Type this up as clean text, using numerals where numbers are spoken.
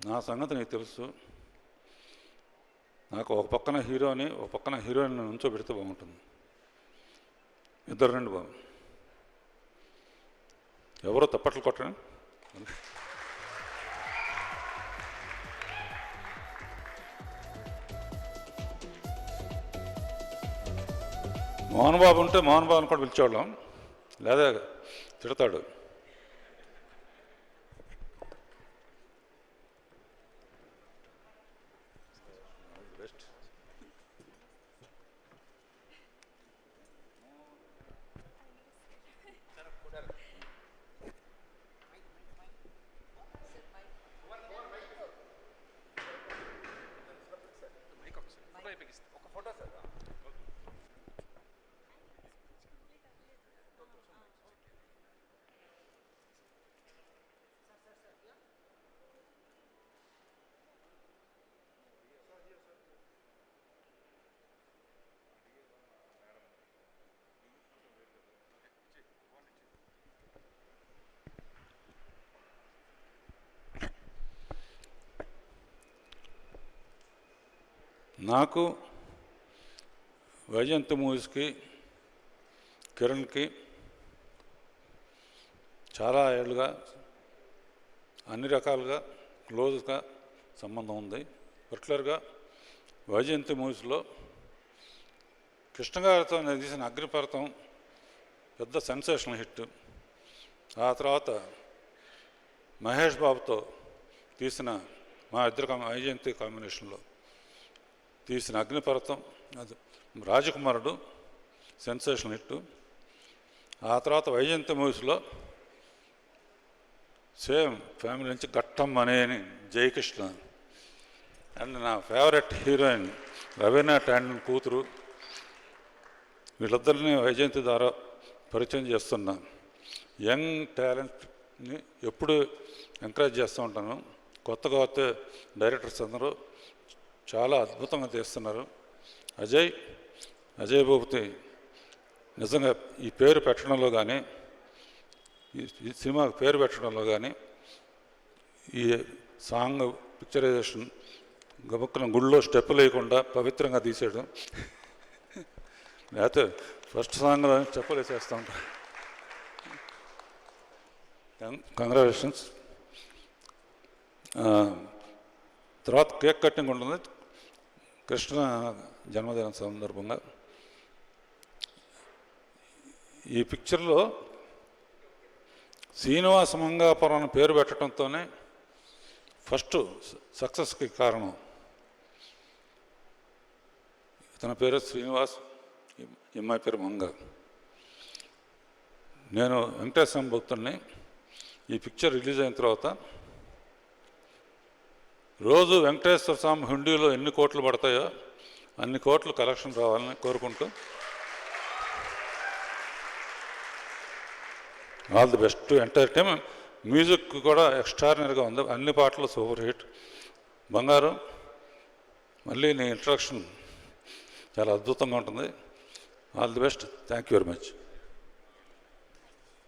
నా సంగతి నీకు తెలుసు. నాకు ఒక పక్కన హీరోని ఒక పక్కన హీరోయిన్ ఉంచోబెడితే బాగుంటుంది. ఇద్దరు రండి బాబు. ఎవరో తప్పట్లు కొట్టండి. మోహన్ బాబు ఉంటే మోహన్ బాబుని కూడా పిలిచేవాళ్ళం, లేదా తిడతాడు. నాకు వైజయంతి మూవీస్కి కిరణ్కి చాలా ఏళ్ళుగా అన్ని రకాలుగా క్లోజ్గా సంబంధం ఉంది. పర్టికులర్గా వైజయంతి మూవీస్లో కృష్ణ గారితో నేను తీసిన అగ్నిపర్వతం పెద్ద సెన్సేషనల్ హిట్. ఆ తర్వాత మహేష్ బాబుతో తీసిన మా ఇద్దరు వైజయంతి కాంబినేషన్లో తీసిన అగ్నిపర్వతం, అది రాజకుమారుడు సెన్సేషనల్ హిట్. ఆ తర్వాత వైజయంతి మూవీస్లో సేమ్ ఫ్యామిలీ నుంచి ఘట్టం అనేని జయకృష్ణ అండ్ నా ఫేవరెట్ హీరోయిన్ రవీనా టాండన్ కూతురు, వీళ్ళిద్దరిని వైజయంతి ద్వారా పరిచయం చేస్తున్నా. యంగ్ టాలెంట్ని ఎప్పుడు ఎంకరేజ్ చేస్తూ ఉంటాను. కొత్తగా వస్తే డైరెక్టర్స్ అందరూ చాలా అద్భుతంగా తీస్తున్నారు. అజయ్ భూపతి నిజంగా ఈ పేరు పెట్టడంలో కానీ, ఈ సినిమాకి పేరు పెట్టడంలో కానీ, ఈ సాంగ్ పిక్చరైజేషన్ గబుక్కున గుళ్ళో స్టెప్పులు వేయకుండా పవిత్రంగా తీసాడు. లేకపోతే ఫస్ట్ సాంగ్లో స్టెప్పులు వేసేస్తూ ఉంటాను. కంగ్రాచులేషన్స్. తర్వాత కేక్ కటింగ్ ఉంటుంది కృష్ణ జన్మదిన సందర్భంగా. ఈ పిక్చర్లో శ్రీనివాస మంగాపురం అని పేరు పెట్టడంతోనే ఫస్ట్ సక్సెస్కి కారణం. ఇతని పేరు శ్రీనివాస్, ఈ అమ్మాయి పేరు మంగ. నేను వెంకటేశ్వర భక్తుల్ని. ఈ పిక్చర్ రిలీజ్ అయిన తర్వాత రోజు వెంకటేశ్వర స్వామి హుండీలో ఎన్ని కోట్లు పడతాయో అన్ని కోట్లు కలెక్షన్ రావాలని కోరుకుంటూ all the best. Entertainment music కూడా ఎక్స్ట్రాడినరీగా ఉంది, అన్ని పాటలు సూపర్ హిట్. బంగారు, మళ్ళీ నీ ఇంట్రడక్షన్ చాలా అద్భుతంగా ఉంటుంది. All the best. Thank you very much.